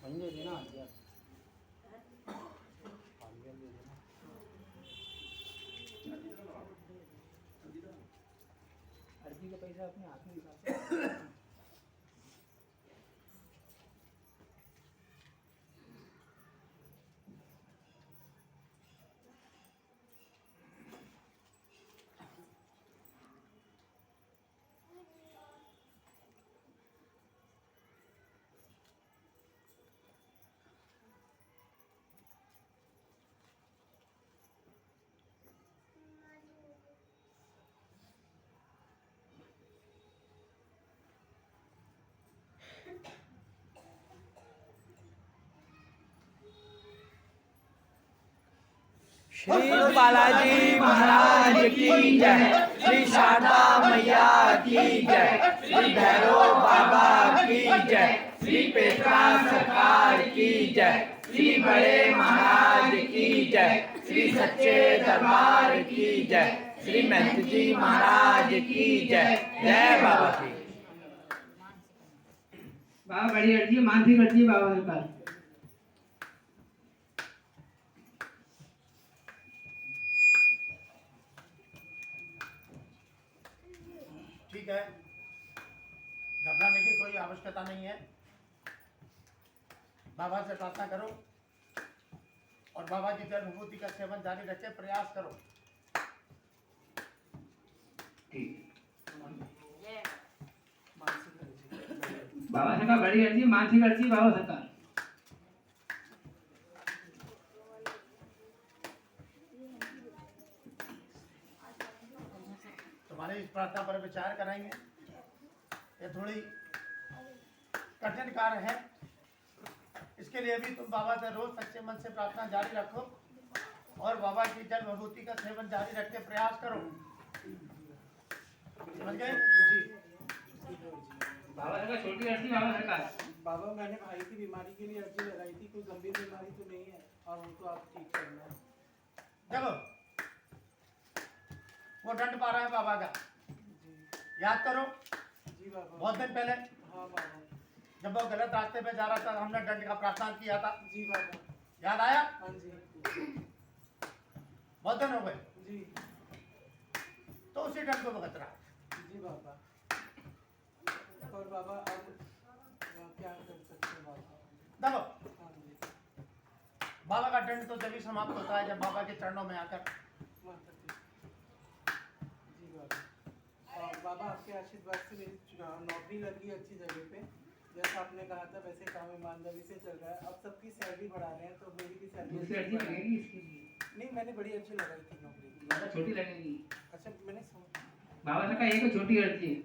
वहीं दे देना यार, अर्जी का पैसा अपने हाथ में हिसाब से। श्री बालाजी महाराज की जय, श्री शारदा मैया की जय, श्री भैरव बाबा की जय, श्री पेटरा सरकार की जय, श्री बड़े महाराज की जय, श्री सच्चे दरबार की जय, श्री महंत जी महाराज की जय। जय बाबा की। बाबा बड़ी अर्जी मानसी अर्जी बाबा के पास। ठीक है, घबराने की कोई आवश्यकता नहीं है। बाबा से प्रार्थना करो और बाबा की जल विभूति का सेवन जारी रखे, प्रयास करो। बाबा सरकार बड़ी अर्जी मानसिक अर्जी बाबा सरकार। तुम्हारी इस प्रार्थना पर विचार करेंगे। ये थोड़ी कठिन कार्य है, इसके लिए भी तुम बाबा से रोज सच्चे मन से प्रार्थना जारी रखो और बाबा की जल विभूति का सेवन जारी रख के प्रयास करो। समझ गए जी? बाबा सरकार छोटी अर्जी बाबा सरकार। बाबा मैंने भाई की बीमारी के लिए अर्जी लगाई थी, कोई गंभीर बीमारी तो नहीं है और उनको आप ठीक करना है। देखो वो दंड पा रहा है बाबा का, याद करो। जी बाबा। बहुत दिन पहले हाँ बाबा। जब वो गलत रास्ते पे जा रहा था, हमने दंड का प्रावधान किया था। जी बाबा। याद आया? हाँ जी। बहुत दिन हो गए जी। तो उसी दंड को भुगत रहा है। जी बाबा। और बाबा अब क्या कर सकते हैं बाबा? देखो हाँ जी। बाबा का दंड तो तभी समाप्त होता है जब बाबा के चरणों में आकर। जी बाबा। और बाबा आपके आशीर्वाद से मेरी नौकरी लगी अच्छी जगह पे। जैसा आपने कहा था वैसे काम ईमानदारी से चल रहा है। अब सबकी सैलरी बढ़ा रहे हैं तो मेरी भी दूसरी अर्जी सैलरी लगेगी इसके लिए। नहीं, मैंने बड़ी अच्छी लगाई थी नौकरी। बाबा छोटी लगेगी। अच्छा मैंने बाबा सरकार एक छोटी अर्जी है।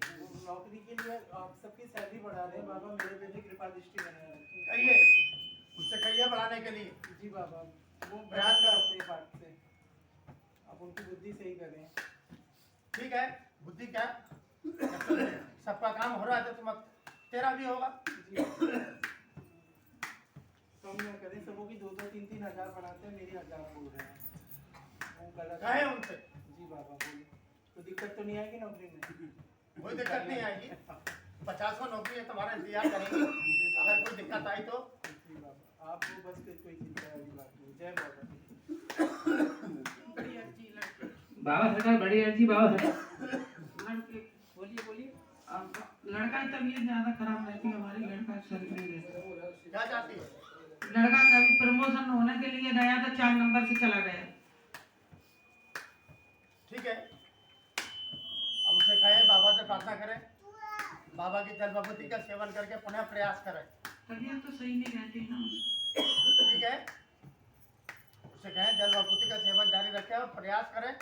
नौकरी के लिए आप सबकी सैलरी बढ़ा रहे हैं बाबा, मेरे पे भी कृपा दृष्टि बनाए रखें। कहिए, उससे कहिए बढ़ाने के लिए। जी बाबा, वो प्रयास करो अपने बात से आप उनकी बुद्धि सही करें। ठीक है, बुद्धि क्या, सबका काम हो रहा है तो तुम तेरा भी होगा। जी कम ना करें, सबों की 2-2, 3-3 हज़ार बढ़ाते हैं, मेरी 1000 बोल रहे हैं, वो गलत कहे उनसे। जी बाबा बोलिए, तो दिक्कत तो नहीं आएगी नौकरी में? कोई दिक्कत नहीं आएगी, 50वां नौकरी है तुम्हारा, इंतजार करेंगे। अगर कोई दिक्कत आई तो जी बाबा, आपको बस कोई चिंता वाली बात नहीं। जय बाबा। बाबा सरकार बड़ी अर्जी बाबा सरकार। बोलिए बोलिए। लड़का की तबीयत ज्यादा खराब रहती है हमारी, लड़का सही नहीं रहता। क्या चाहती है? लड़का कभी प्रमोशन होने के लिए गया था, 4 नंबर से चला गया। ठीक है, अब उसे कहे बाबा से प्रार्थना करें, बाबा की जल विभूति का सेवन करके पुनः प्रयास करें। तबीयत तो सही नहीं रहती ना। ठीक है, उसे कहें जल विभूति का सेवन जारी रखें और प्रयास करें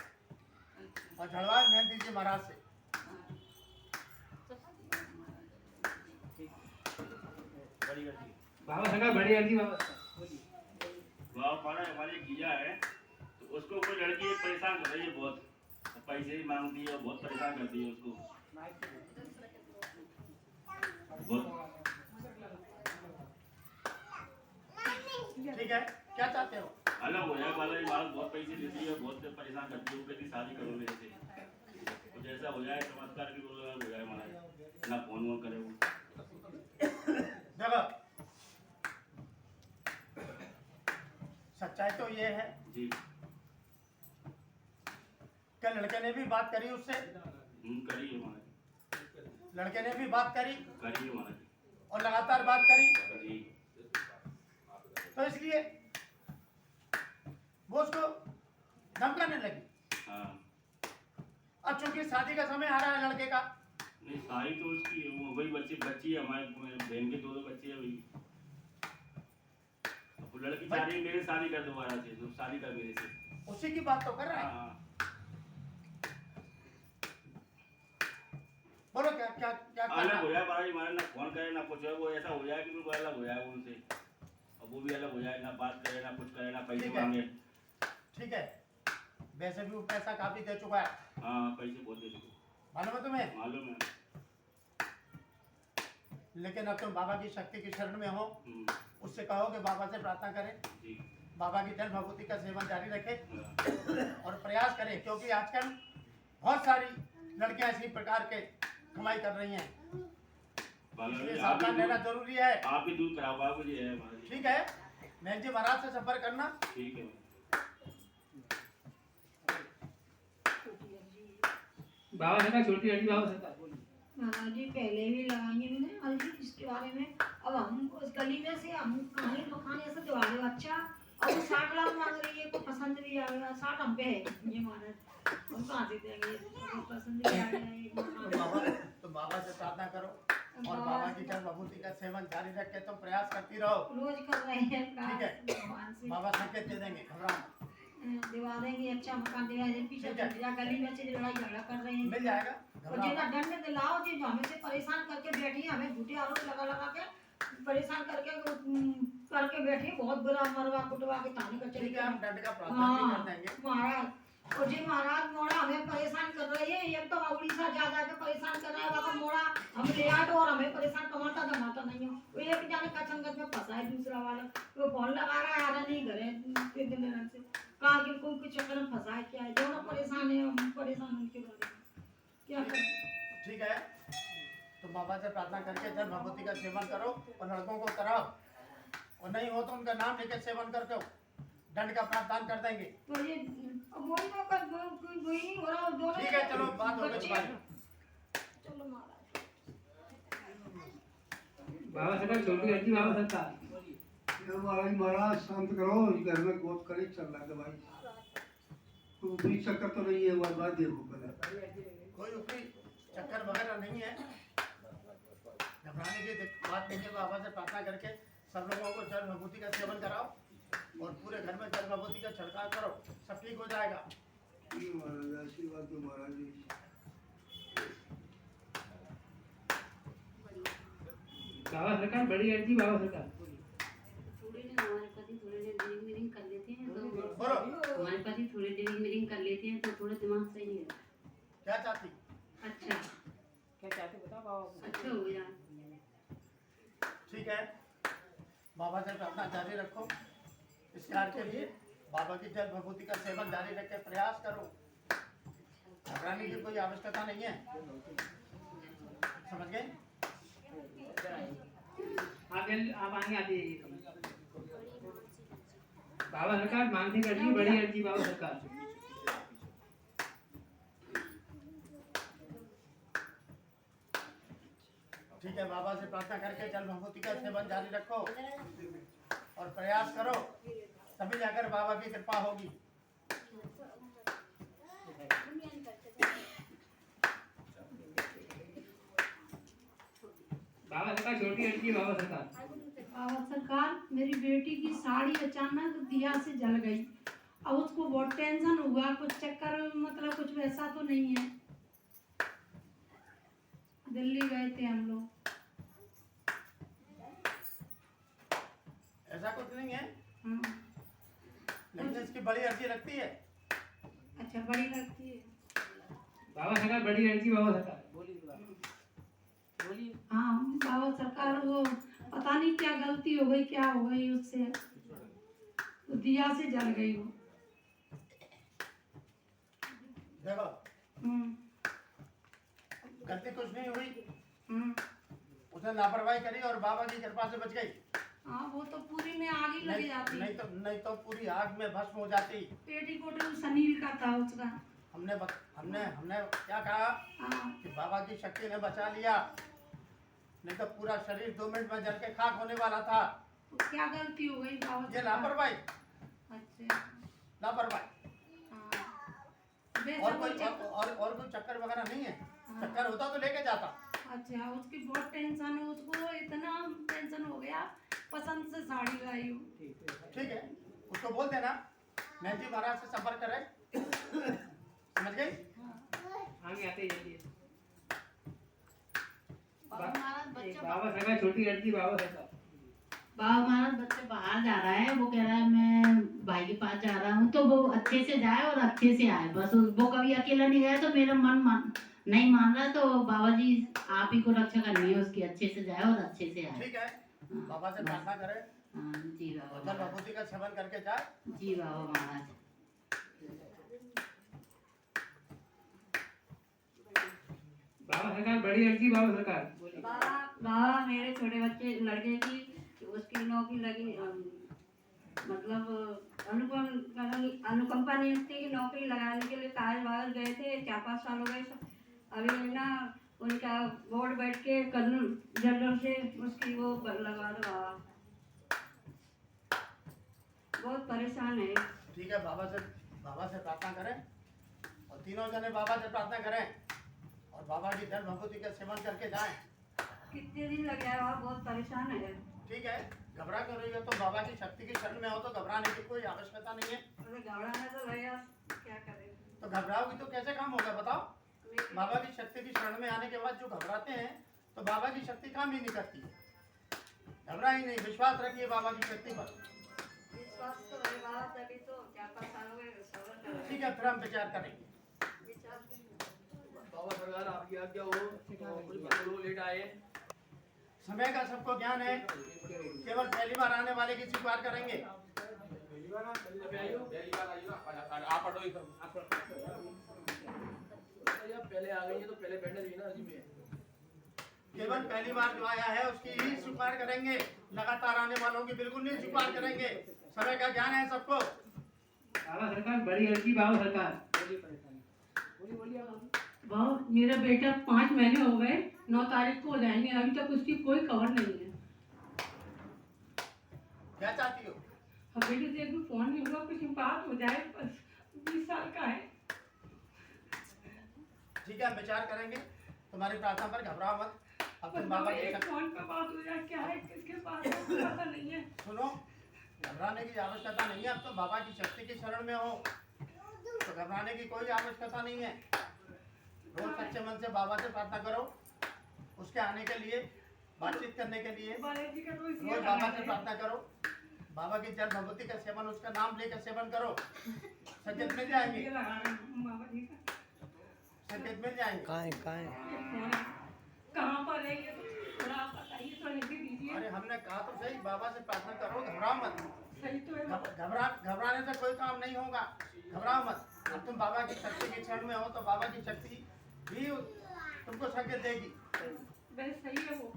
और झड़वाए मेहनत दीजिए महाराज से। बाबा सरकार बड़ी अर्जी बाबा। बाबा हमारे गीजा है तो उसको कोई लड़की परेशान कर रही है बहुत, पैसे ही मांगती है, बहुत परेशान करती है उसको बहुत। ठीक है, क्या चाहते हो? अलग हो जाए वाला बात, बहुत पैसे देती है, बहुत परेशान करती है, वो कहती शादी करो मेरे से, तो जैसा हो जाए चमत्कार की बोलो हो जाए हमारा, ना फोन वोन करे वो। देखो सच्चाई तो ये है जी। कि लड़के ने भी बात करी उससे, करी है महाराज, लड़के ने भी बात करी करी है महाराज और लगातार बात करी, जी। तो इसलिए वो उसको धमकाने लगी। हाँ, अब चूंकि शादी का समय आ रहा है लड़के का, नहीं सारी तो उसकी है, वो वही बच्ची है हमारे बहन के 2 बच्चे हैं वही। अब वो लड़की चाह रही है मेरे शादी कर दोबारा से, तो शादी कर मेरे से। उसी की बात तो कर रहा है। हाँ, बोलो क्या क्या क्या अलग करना? हो जाए महाराज, हमारे ना फोन करे ना कुछ है, वो ऐसा हो जाए कि बिल्कुल अलग हो जाए उनसे, अब वो भी अलग हो जाए, ना बात करे ना कुछ करे ना पैसे ठीक है। मांगे। ठीक है, वैसे भी वो पैसा काफी दे चुका है, हाँ पैसे बहुत दे चुके, मालूम है तुम्हें। मालूम है। लेकिन अब तुम बाबा की शक्ति की शरण में हो, उससे कहो कि बाबा से प्रार्थना करें, जी। बाबा की जल भभूति का सेवन जारी रखें हाँ, और प्रयास करें, क्योंकि आजकल बहुत सारी लड़कियां इसी प्रकार के कमाई कर रही हैं, इसलिए सावधान रहना जरूरी है। आप भी दूर कराओ बाबू जी है महाराज। ठीक है, मैं जी महाराज से संपर्क करना। ठीक है। बाबा सरकार छोटी हड्डी बाबा सरकार महाराज जी पहले भी लगाई है मैंने हल्दी इसके बारे में। अब हम उस गली में से हम कहानी मकान ऐसा दिवा रहे हो, अच्छा अब वो 60 लाख मांग रही है, को पसंद भी आ गया, 60 हम पे है ये महाराज, हम कहाँ से देंगे, को पसंद भी आ गया एक मकान। तो बाबा से प्रार्थना करो और बाबा की जल भभूति का सेवन जारी रख के तुम प्रयास करती रहो। रोज कर रहे हैं ठीक है, भगवान से बाबा संकेत दे देंगे, घबराओ, दिवा देंगे, अच्छा मकान दिवा देंगे। पीछे ठीक है। या गली में से लड़ाई झगड़ा कर रहे हैं, मिल जाएगा, और जितना घबराओ। दंड दिलाओ जी, जो हमें से परेशान करके बैठी है, हमें झूठे आरोप लगा लगा के परेशान करके बैठी है, बहुत बुरा मरवा कुटवा के थाने का ठीक है, हम दंड का प्रावधान भी कर देंगे। महाराज, और जी महाराज मोड़ा हमें परेशान कर रही है, एक तो उड़ीसा जा जा के परेशान कर रहा है, बाबा मोड़ा हम ले आए और हमें परेशान कमाता धमाता नहीं हो। वो एक जाने का संगत में फंसा है, दूसरा वाला वो फोन लगा रहा है, आ रहा नहीं घर है दिन से, कहा कि कोई कुछ चक्कर में फंसा है, क्या है, दोनों परेशान है, हम परेशान उनके बारे में क्या करें। ठीक है, तो बाबा से प्रार्थना करके जल भभूति का सेवन करो और लड़कों को कराओ, और नहीं हो तो उनका नाम लेकर सेवन करके हो, दंड का प्रावधान कर देंगे। तो ये वही नहीं हो रहा, दोनों ठीक है, चलो बात हो गई बच्चे- तुम्हारी। चलो महाराज, बाबा सरकार छोटी हड्डी बाबा सरकार महाराज शांत करो, घर में बहुत करीब चल रहा है दवाई, तो ऊपरी चक्कर तो नहीं है, वो बात देखो पहले। कोई ऊपरी चक्कर वगैरह नहीं है, घबराने की बात नहीं है। बाबा से प्रार्थना करके सब लोगों को जल भभूति का सेवन कराओ और पूरे घर में जल भभूति का छिड़काव करो, सब ठीक हो जाएगा। महाराज आशीर्वाद दो महाराज जी। बाबा सरकार बड़ी हड्डी बाबा सरकार थोड़ी देर हमारे पति थोड़ी देर ड्रिलिंग मीटिंग कर लेते हैं, तो बोलो, हमारे पति थोड़ी ड्रिलिंग मीटिंग कर लेते हैं, तो थोड़ा दिमाग सही है। क्या चाहती? अच्छा क्या चाहते बताओ बाबा। अच्छा हो जाए। ठीक है, बाबा से प्रार्थना जारी रखो, इस कार्य के लिए बाबा की जल भभूति का सेवन जारी रख के प्रयास करो, घबराने की कोई आवश्यकता नहीं है, समझ गए? आप आगे आते बाबा सरकार मानसिक हड्डी बड़ी हड्डी बाबा सरकार ठीक है, बाबा से प्रार्थना करके जल भभूति का सेवन जारी रखो और प्रयास करो, तभी जाकर बाबा की कृपा होगी। बाबा सरकार छोटी हड्डी बाबा सरकार बाबा सरकार, मेरी बेटी की साड़ी अचानक दिया से जल गई, अब उसको बहुत टेंशन हुआ, कुछ चक्कर मतलब कुछ वैसा तो नहीं है, दिल्ली गए थे हम लोग। ऐसा कुछ नहीं है, हाँ, लेकिन इसकी बड़ी अर्जी लगती है। अच्छा बड़ी लगती है। बाबा सरकार बड़ी हड्डी बाबा सरकार हाँ बाबा सरकार, वो पता नहीं क्या गलती हो गई, क्या हो गई उससे, तो दिया से जल गई वो। देखो, हम्म, गलती कुछ नहीं हुई, हम्म, उसने लापरवाही करी और बाबा की कृपा से बच गई। हाँ वो तो पूरी में आग ही लग जाती। नहीं तो पूरी आग में भस्म हो जाती। पेटीकोट सनील का था उसका। हमने क्या कहा हाँ कि बाबा की शक्ति ने बचा लिया, नहीं तो पूरा शरीर 2 मिनट में जल के खाक होने वाला था। तो क्या गलती हो गई बाबा ये से? लापरवाही, अच्छा लापरवाही। हाँ वैसा और कोई कोई चक्कर वगैरह नहीं है। चक्कर होता तो लेके जाता। अच्छा उसकी बहुत टेंशन है, उसको इतना टेंशन हो गया, पसंद से साड़ी लाई हूँ। ठीक है, उसको बोल देना मेहंदी महाराज से संपर्क करे। समझ गई? आगे आते जल्दी। बाबा महाराज बच्चे बाबा सरकार छोटी लड़की बाबा सरकार। बाबा महाराज बच्चे बाहर जा रहा है, वो कह रहा है मैं भाई के पास जा रहा हूँ, तो वो अच्छे से जाए और अच्छे से आए। बस वो कभी अकेला नहीं गया तो मेरा मन नहीं मान रहा, तो बाबा जी आप ही को रक्षा करनी है उसकी, अच्छे से जाए और अच्छे से आए। ठीक है, बाबा से प्रार्थना करे। हाँ जी बाबा जल महाराज। भभूति का सेवन करके जाए। जी बाबा महाराज। बाबा सरकार बड़ी लड़की बाबा सरकार। बाबा मेरे छोटे बच्चे लड़के की उसकी नौकरी लगी, मतलब अनुकंपा नियुक्ति की नौकरी लगाने के लिए कागज वागज गए थे, 4-5 साल हो गए। अभी ना उनका बोर्ड बैठ के कर्नल जनरल से उसकी वो लगा दो बाबा, बहुत परेशान है। ठीक है, बाबा से प्रार्थना करें और तीनों जने बाबा से प्रार्थना करें और बाबा की जल भभूति का सेवन करके जाएं। कितने दिन लग गया बाबा, बहुत परेशान है। ठीक है, घबरा कर रही हो तो बाबा की शक्ति की शरण में हो तो घबराने की कोई आवश्यकता नहीं है। मुझे घबराना तो लगेगा, क्या करें। तो घबराओगी तो कैसे काम होगा बताओ? बाबा की शक्ति की शरण में आने के बाद जो घबराते हैं तो बाबा की शक्ति काम ही नहीं करती है। घबरा ही नहीं, विश्वास रखिए बाबा की शक्ति पर। विश्वास तो है बाबा, तभी तो 4-5 साल हो गए सबर कर रहे हैं। ठीक है, फिर हम विचार करेंगे। विचार बाबा सरकार आपकी आज्ञा हो, कुछ लोग लेट आए। समय का सबको ज्ञान है, केवल पहली बार आने वाले की स्वीकार करेंगे। आप हटो इधर। पहले आ गई है तो पहले बैठने दीजिए ना जी में। केवल पहली बार जो आया है उसकी ही स्वीकार करेंगे, लगातार आने वालों की बिल्कुल नहीं स्वीकार करेंगे। समय का ज्ञान है सबको। बाबा सरकार बड़ी लड़की बाबा सरकार। बाबा मेरा बेटा 5 महीने हो गए, 9 तारीख को हो जाएंगे, अभी तक उसकी कोई खबर नहीं है। क्या चाहती हो? अब बेटे से एक भी फोन नहीं हुआ, कुछ बात हो जाए, बस 20 साल का है। ठीक है, हम विचार करेंगे। तुम्हारी प्रार्थना पर घबराओ मत। अब तुम बाबा के एक फोन पे बात हो जाए, क्या है किसके पास है, पता नहीं है। सुनो, घबराने की आवश्यकता नहीं है। अब तो बाबा की शक्ति की शरण में हो तो घबराने की कोई आवश्यकता नहीं है। रोज सच्चे मन से बाबा से प्रार्थना करो, उसके आने के लिए, बातचीत करने के लिए। रोज बाबा से प्रार्थना करो, बाबा की जल भगवती का सेवन, उसका नाम लेकर सेवन करो, संकेत मिल जाएंगे, संकेत मिल जाएंगे। कहाँ पर है ये, थोड़ा बताइए, थोड़ा लिख दीजिए। अरे हमने कहा तो सही, बाबा से प्रार्थना करो, घबराओ मत। सही तो है। घबराने से कोई काम नहीं होगा, घबराओ मत। अब तुम बाबा की शक्ति के क्षण में हो तो बाबा की शक्ति भी तुमको संकेत देगी। बस सही है वो।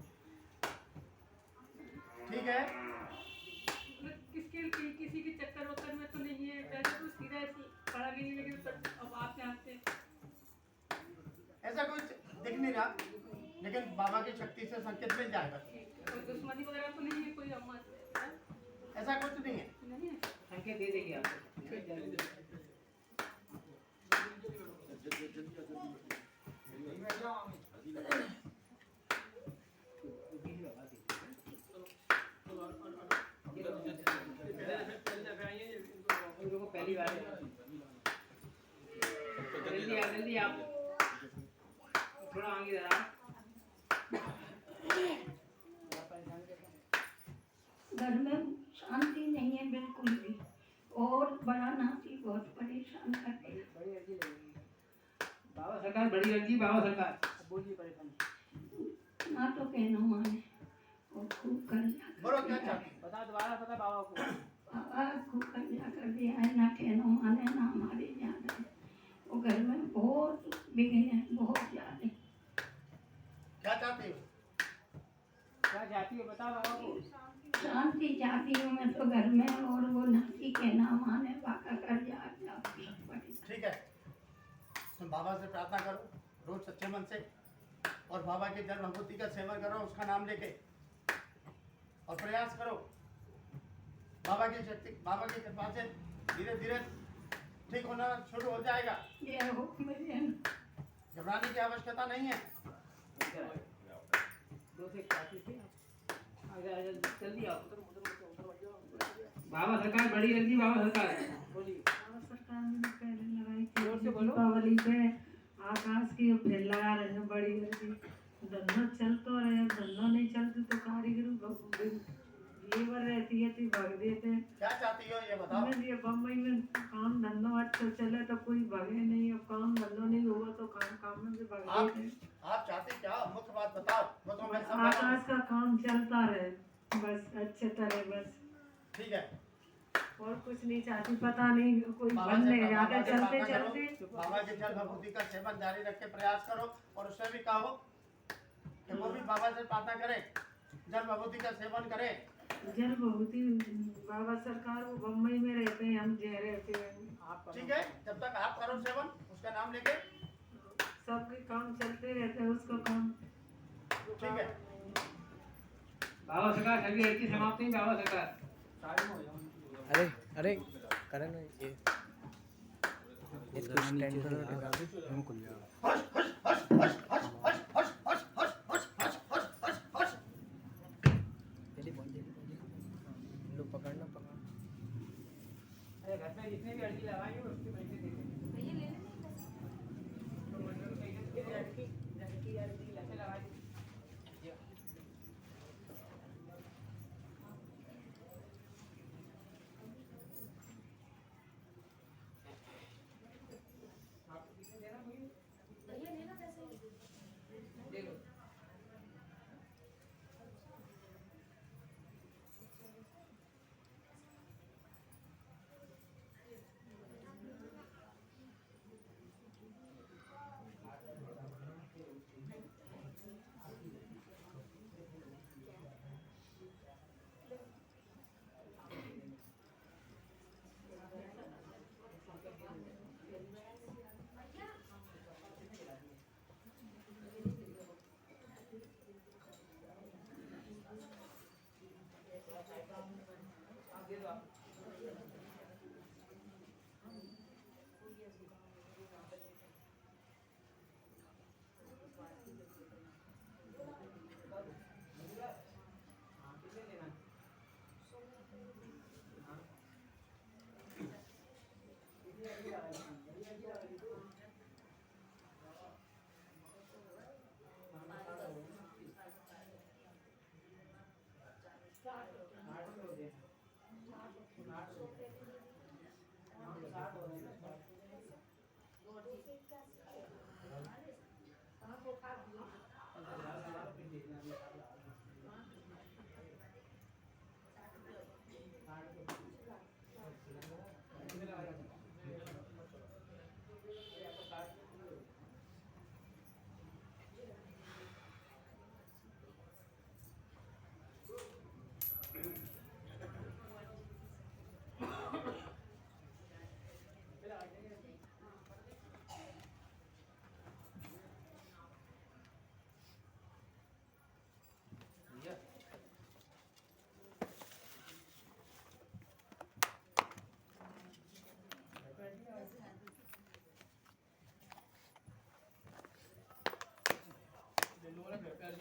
ठीक है, किसी के चक्कर वक्कर में तो नहीं है, वैसे तो सीधा ऐसी पड़ा भी नहीं, लेकिन अब आप यहाँ से ऐसा कुछ दिख नहीं रहा, लेकिन बाबा की शक्ति से संकेत मिल जाएगा। कोई दुश्मनी वगैरह तो नहीं है, कोई अम्मा ऐसा कुछ नहीं है। नहीं है। संकेत दे देंगे आपको। पहली बार जल्दी आप थोड़ा आगे जरा। घर में शांति नहीं है बिल्कुल भी, और बड़ा नाती बहुत परेशान करते हैं। बाबा सरकार बड़ी लड़की बाबा सरकार। बोलिए परेशान ना तो कहना माने और खूब कर्जा बोलो क्या चाहती हो? बता, दोबारा बता बाबा को। बाबा खूब कर्जा कर दिया है, ना कहना माने ना हमारे ज्यादा है। वो घर में बहुत बिगड़े हैं, बहुत ज्यादा। क्या चाहती हो? क्या चाहती हो बता बाबा को। शांति चाहती हूँ मैं तो घर में, और वो नाती के ना माने बाका कर जा। ठीक है, तुम बाबा से प्रार्थना करो रोज सच्चे मन से, और बाबा के जल भगवती का सेवन करो उसका नाम लेके, और प्रयास करो बाबा की शक्ति, बाबा की कृपा से धीरे धीरे ठीक होना शुरू हो जाएगा। ये हो मेरे घबराने की आवश्यकता नहीं है। जल्दी आओ, बाबा सरकार बड़ी जल्दी, बाबा सरकार बोलिए। बाबा सरकार मैंने पहले लगाई थी जोर से बोलो। दीपावली पे आकाश की फिर लगा रहे हैं बड़ी जल्दी। धंधा चल तो रहे, धंधा नहीं चलते तो कारीगर लेबर रहती है तो भाग देते हैं। क्या चाहती हो ये बताओ। मैं ये बम्बई में काम धंधा अच्छा चले तो कोई भगे नहीं, और काम धंधा नहीं होगा तो काम में भी भाग देते हैं। आप चाहती क्या, मुख्य बात बताओ, वो तो मैं सब आकाश का काम चलता रहे बस अच्छे तरह, बस ठीक है। और कुछ नहीं चाहती, पता नहीं कोई बाबा बंद से नहीं जाते प्रार्थना चलते करो, चलते। बाबा के जल भगवती का सेवन जारी रख के प्रयास करो, और उससे भी कहो कि वो भी बाबा से प्रार्थना करे, जल भगवती का सेवन करे। जल भगवती बाबा सरकार वो बम्बई में रहते हैं, हम जय रहते हैं। ठीक है, जब तक आप करो सेवन उसका नाम लेके, सबके काम चलते रहते हैं, उसका काम ठीक है। बाबा सरकार सभी लड़की समाप्त नहीं, बाबा सरकार अरे अरे करण ये इसको स्टैंड पर लगा दे, हम खुल जाओ। Hush hush hush hush hush hush hush hush hush hush hush hush hush hush. जल्दी पहुंच लो, पकड़ना पकड़। अरे घर में जितने भी लड़की लगाई है उसके पैसे दे दें। भैया ले लेना लड़की ऐसे लगाई।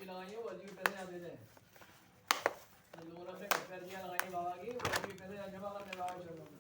लगाई है वो अर्जी के पैसे ना दे दें। लोगों ने अपने घर पे अर्जियाँ लगाई बाबा की, वो अर्जी के पैसे जमा करने बाबा चलो।